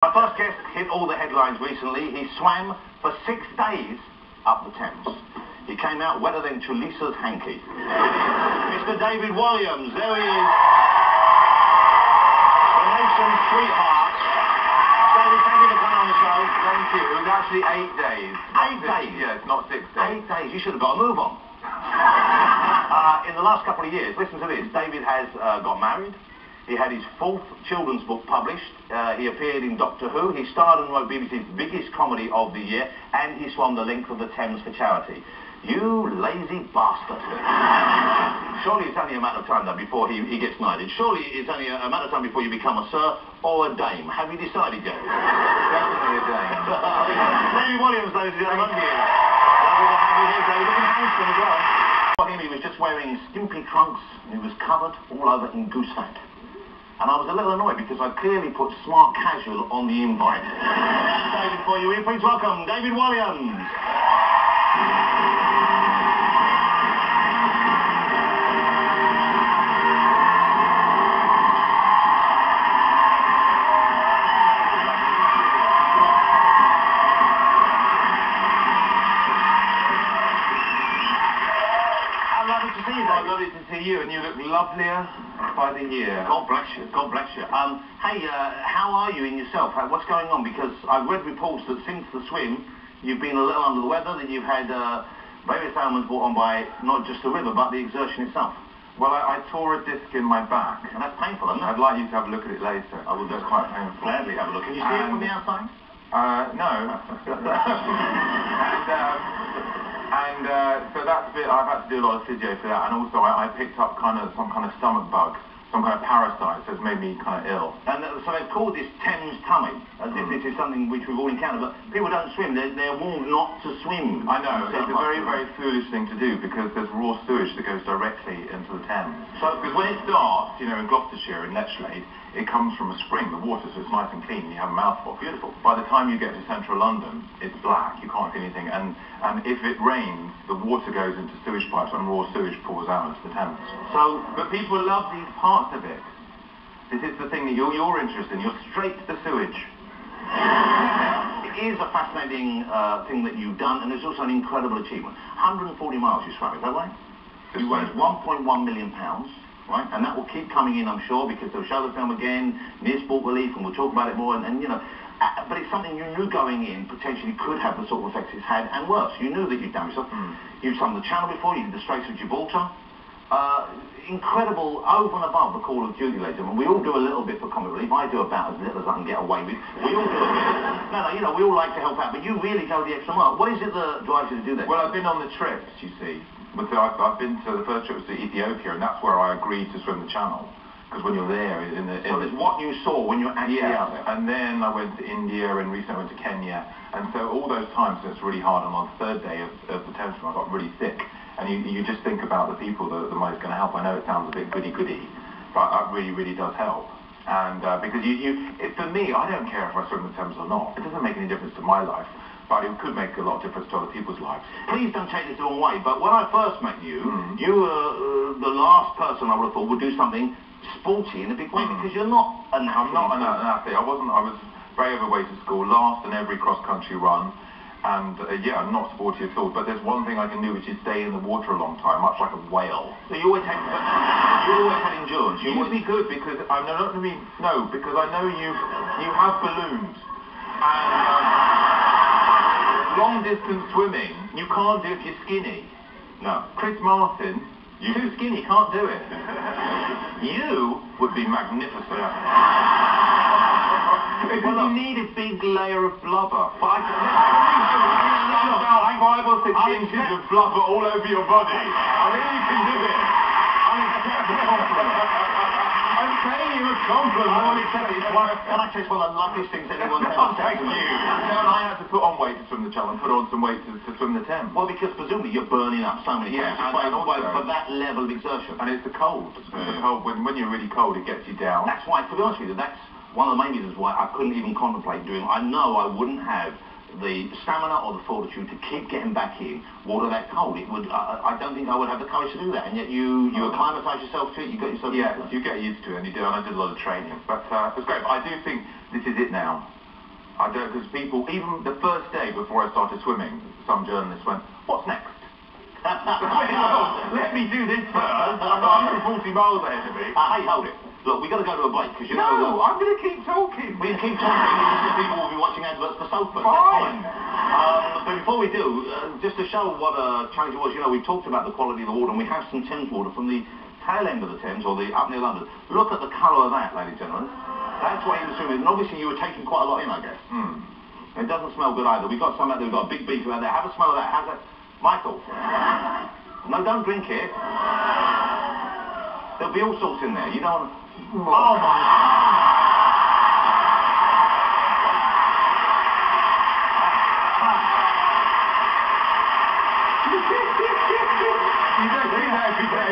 My first guest hit all the headlines recently. He swam for 6 days up the Thames. He came out wetter than Chulisa's hanky. Mr. David Walliams, there he is. The nation's sweetheart. David, thank you for coming on the show. Thank you. It was actually 8 days. 8 days? Yeah, it's not 6 days. 8 days. You should have got a move on. In the last couple of years, listen to this, David has got married. He had his 4th children's book published. He appeared in Doctor Who. He starred and wrote BBC's biggest comedy of the year, and he swam the length of the Thames for charity. You lazy bastard. Surely it's only a matter of time, though, before he gets knighted. Surely it's only a matter of time before you become a sir or a dame. Have you decided yet? Definitely a dame. David Walliams, ladies and gentlemen. Thank you. Lovely to have you here, David. Looking handsome as well. He was just wearing skimpy trunks, and he was covered all over in goose fat. And I was a little annoyed because I clearly put smart casual on the invite. David, for you here, please welcome David Walliams. Lovely to see you, David. Lovely to see you, and you look lovelier by the year. God bless you. God bless you. Hey, how are you in yourself? What's going on? Because I've read reports that since the swim, you've been a little under the weather, that you've had various ailments brought on by not just the river, but the exertion itself. Well, I tore a disc in my back. And that's painful, isn't it? I'd like you to have a look at it later. I will. It's quite painful. Gladly have a look. Can you see it from the outside? No. So that's a bit, I've had to do a lot of physio for that, and also I picked up some kind of stomach bug, some kind of parasite, so it's made me kind of ill. And so they've called this Thames tummy, as if this is something which we've all encountered, but people don't swim, they're warned not to swim. I know, it's a very, very foolish thing to do, because there's raw sewage that goes directly into the Thames. So, because when it starts, you know, in Gloucestershire, in Lechlade, it comes from a spring, the water, so it's nice and clean, and you have a mouthful. Beautiful. By the time you get to central London, it's black, you can't see anything, and if it rains, the water goes into sewage pipes and raw sewage pours out into the Thames. So, but people love these parts of it. This is the thing that you're interested in, you're straight to the sewage. It is a fascinating thing that you've done, and it's also an incredible achievement. 140 miles you swam, is that right? You raised £1.1 million. Right? And that will keep coming in, I'm sure, because they'll show the film again, near Sport Relief, and we'll talk about it more, and you know, but it's something you knew going in potentially could have the sort of effects it's had, and worse. You knew that you'd done yourself. You've swum the Channel before, you did the Straits of Gibraltar. Incredible, over and above the Call of Duty, ladies and gentlemen. We all do a little bit for comic relief. I do about as little as I can get away with. We all do a bit. No, you know, we all like to help out, but you really go the extra mile. What is it that drives you to do that? Well, I've been on the trips, you see. I've been to, the first trip was to Ethiopia, and that's where I agreed to swim the Channel. Because when you're there, so it's what you saw when you were actually out there. And then I went to India, and recently I went to Kenya. And so all those times, it's really hard. And on the 3rd day of the Thames swim, I got really sick. And you just think about the people that the most going to help. I know it sounds a bit goody-goody, but that really, really does help. And because for me, I don't care if I swim the Thames or not. It doesn't make any difference to my life. But it could make a lot of difference to other people's lives. Please don't take this the wrong way, but when I first met you, you were the last person I would have thought would do something sporty in a big way, because you're not an athlete. I'm not an athlete. I was very overweight at school, last in every cross-country run, and yeah, I'm not sporty at all. But there's one thing I can do, which is stay in the water a long time, much like a whale. So you always had endurance. You would be good, because because I know you have balloons, and long-distance swimming, you can't do if you're skinny. No. Chris Martin, you're too skinny, can't do it. You would be magnificent. Because you need a big layer of blubber. But like 5 or 6 inches of blubber all over your body. I think you can do it. I'll accept the compliment. I'm paying you a compliment. I will accept it. Can I say it's one of the luckiest things anyone's ever said to me? No, and I had to put on weight to swim the Channel and put on some weight to swim the Thames. Well, because presumably you're burning up so many calories and also, for that level of exertion. And it's the cold. The cold. When you're really cold, it gets you down. That's why, to be honest with you, that's one of the main reasons why I couldn't even contemplate doing it. I know I wouldn't have the stamina or the fortitude to keep getting back in water that cold. It would. I don't think I would have the courage to do that. And yet you acclimatise yourself to it. You got yourself. Yeah, you get used to it, and you do. And I did a lot of training, but it's great. But I do think this is it now. I don't, because people, even the first day before I started swimming, some journalists went, "What's next?" Let me do this first. I've got 140 miles ahead of me. Hey, hold it. Look, we've got to go to a break, because you know... No, I'm going to keep talking. We can keep talking, because people will be watching adverts for sofas. Fine. But before we do, just to show what a challenge it was, you know, we talked about the quality of the water, and we have some Thames water from the tail end of the Thames, or the up near London. Look at the colour of that, ladies and gentlemen. That's what he was swimming. And obviously you were taking quite a lot in, I guess. It doesn't smell good either. We've got some out there, we've got a big beef out there. Have a smell of that. How's that? Michael? No, don't drink it. There'll be all sorts in there. You don't want to... Oh, my... You don't do that every day.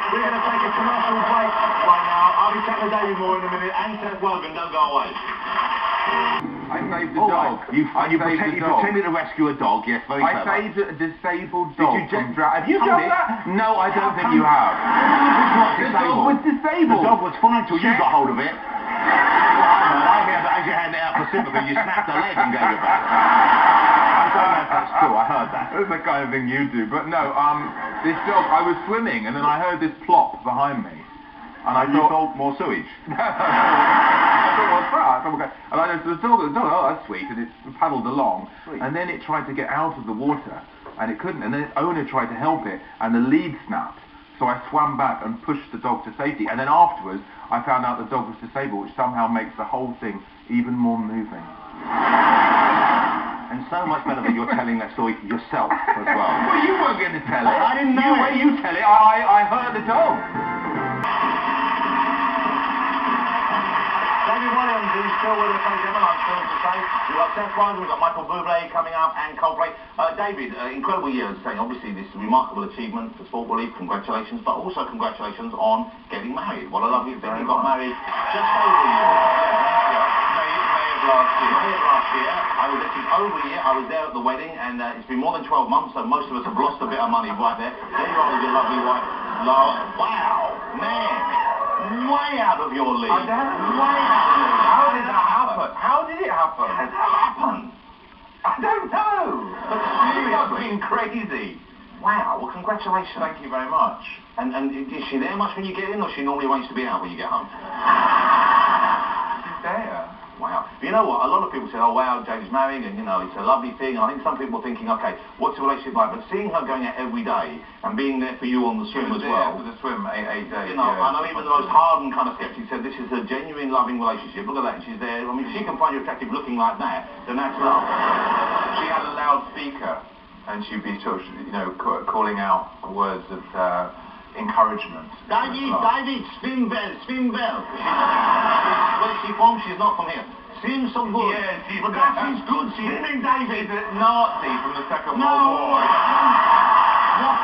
We're going to take a commercial break right now. I'll be chatting to David Moore in a minute, and Seth Wogan. Don't go away. I saved a dog. You pretended to rescue a dog, yes, very clever. I saved a disabled dog. Did you just... Have you done that? No, I don't think you have. The dog was disabled. The dog was fine till you got hold of it. I hear that as you hand it out for sympathy, you snapped a leg and gave it back. I don't know if that's true, I heard that. That's the kind of thing you do. But no, this dog, I was swimming and then I heard this plop behind me. And I thought, more sewage. I thought, what's that? And I just, the dog, oh, that's sweet, and it paddled along. Sweet. And then it tried to get out of the water, and it couldn't. And then its owner tried to help it, and the lead snapped. So I swam back and pushed the dog to safety. And then afterwards, I found out the dog was disabled, which somehow makes the whole thing even more moving. And so much better that you're telling that story yourself as well. Well, you weren't going to tell it. I didn't know it. You tell it. I heard the dog. David Walliams, who's still with us, ladies and gentlemen, I'm thrilled to say. We've got Seth Wogan, we've got Michael Bublé coming up, and Coldplay. David, incredible year, as saying, obviously this remarkable achievement for Sport Belief, congratulations, but also congratulations on getting married. What a lovely thing. You got married just over a year ago. May of last year. May of last year. This is over a year. I was there at the wedding, and it's been more than 12 months, so most of us have lost a bit of money right there. There you are with your lovely wife, Lara. Wow, man. Way out of your league. I know. Way out of your league. How did that happen? How did it happen? How did that happen? I don't know. But She must have seriously. been crazy. Wow, well, congratulations. Thank you very much. And is she there much when you get in, or she normally arranges to be out when you get home? She's there. Wow. You know what? A lot of people say, oh, wow, Jane's married, and, you know, it's a lovely thing. And I think some people are thinking, okay, what's the relationship like? But seeing her going out every day and being there for you on the swim as well. For the swim, 8 days. You know, I know even the most hardened kind of skeptics said this is a genuine, loving relationship. Look at that. She's there. I mean, if she can find you attractive looking like that, then that's love. She had a loudspeaker, and she'd be sort of, you know, calling out words of encouragement. David, swim well, swim well. Where's she from? She's not from here. Swim so good. Yeah, she's but that is good swimming, David. She's a Nazi from the Second World No. War. What?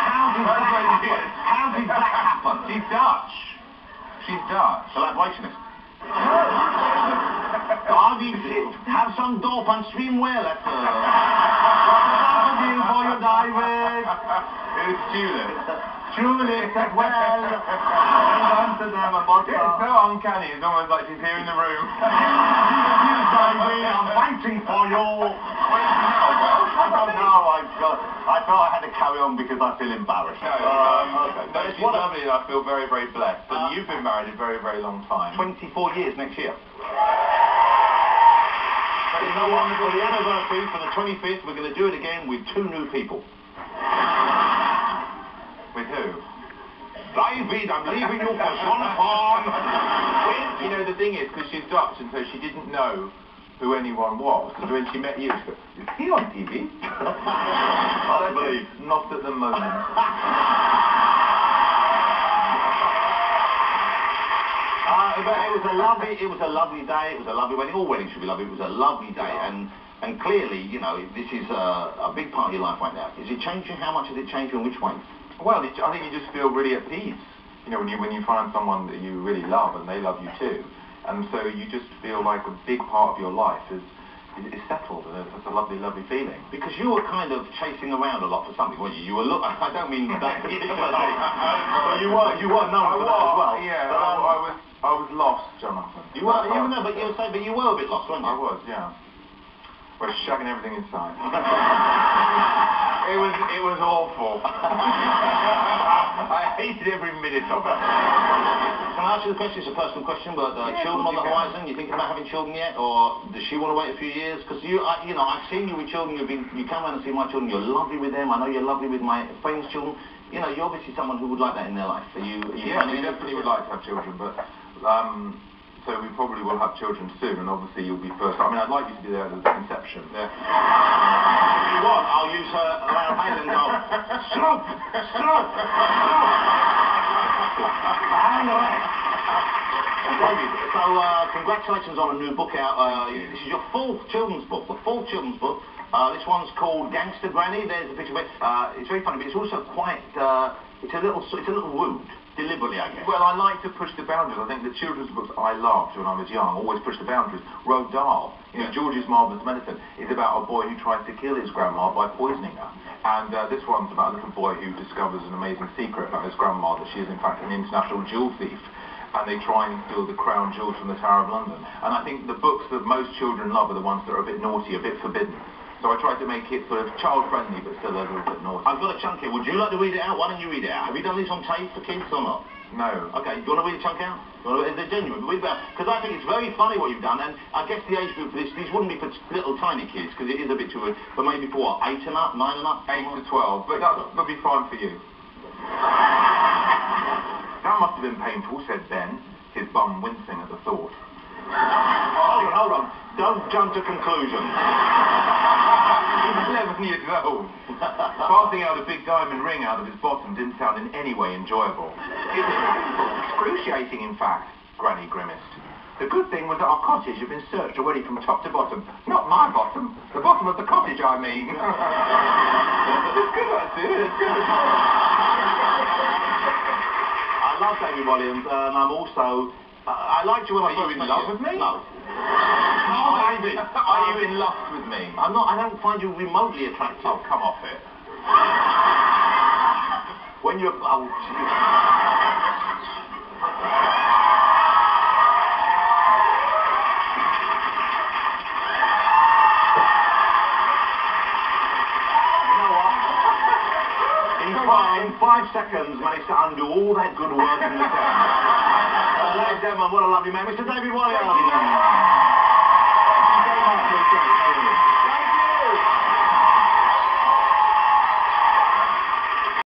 How did That's that what happen? it is. How did that happen? She's Dutch. She's Dutch. Collaborationist. David, have some dope and swim well. That's a deal for you, David. It's Tulip. Tulip, that well. And Amsterdam and Boston. It's so uncanny. It's almost like she's here in the room. David, I'm waiting for you. I don't know. I felt I had to carry on because I feel embarrassed. No, okay. no, she's lovely, and I feel very, very blessed. And you've been married a very, very long time. 24 years next year. But you know what? For the anniversary, for the 25th, we're going to do it again with 2 new people. With who? David, I'm leaving you for Sonafon. You know, the thing is, because she's Dutch, and so she didn't know who anyone was. Because when she met you, she goes, is he on TV? I believe. Not at the moment. But it was a lovely day. It was a lovely wedding. All weddings should be lovely. It was a lovely day, and clearly, you know, this is a big part of your life right now. Is it changing? How much has it changed, and which way? Well, I think you just feel really at peace. You know, when you find someone that you really love, and they love you too, and so you just feel like a big part of your life is settled, and it's a lovely, lovely feeling. Because you were kind of chasing around a lot for something, weren't you? You were I don't mean that particular thing, but you were known for that as well. Yeah, but, I was I was lost, Jonathan. You were, but you were a bit lost, weren't you? I was, yeah. We're shagging everything inside. It was awful. I hated every minute of it. Can I ask you the question? It's a personal question, but children on the horizon. You thinking about having children yet, or does she want to wait a few years? Because I've seen you with children. You come around and see my children. You're lovely with them. I know you're lovely with my friends' children. You know, you're obviously someone who would like that in their life. Are you yeah, we definitely would like to have children, but so we probably will have children soon, and obviously you'll be first. I mean, I'd like you to be there at the conception. Yeah. If you want, I'll use her Lara Stone and go, stop. And David, so congratulations on a new book out. This is your fourth children's book. This one's called Gangster Granny. There's a picture of it. It's very funny, but it's also quite. It's a little rude. Deliberately, I guess. Well, I like to push the boundaries. I think the children's books I loved when I was young always pushed the boundaries. Roald Dahl, George's Marvellous Medicine, is about a boy who tries to kill his grandma by poisoning her. And this one's about a little boy who discovers an amazing secret about his grandma, that she is in fact an international jewel thief. And they try and steal the crown jewels from the Tower of London. And I think the books that most children love are the ones that are a bit naughty, a bit forbidden. So I tried to make it sort of child-friendly, but still a little bit naughty. I've got a chunk here. Would you like to read it out? Why don't you read it out? Have you done these on tape for kids or not? No. Okay, do you want to read a chunk out? Is it genuine? Because I think it's very funny what you've done, and I guess the age group for this, these wouldn't be for little tiny kids, because it is a bit too early, but maybe for what, 8 and up, 9 and up? 8 to 12, but that'll be fine for you. That must have been painful, said Ben, his bum wincing at the thought. Hold on. Don't jump to conclusions. He was 11 years old. Passing out a big diamond ring out of his bottom didn't sound in any way enjoyable. It was painful, excruciating in fact, Granny grimaced. The good thing was that our cottage had been searched already from top to bottom. Not my bottom, the bottom of the cottage, I mean. It's good, it's good. I love David Walliams, and I'm also... I liked you when I first met you. Are you in love with me? No. David, are you in lust with me? I'm not. I don't find you remotely attractive. Oh, come off it. When you're... Oh, in 5 seconds, managed to undo all that good work in the Thames. Ladies and gentlemen, what a lovely man, Mr. David Walliams. Thank you so much.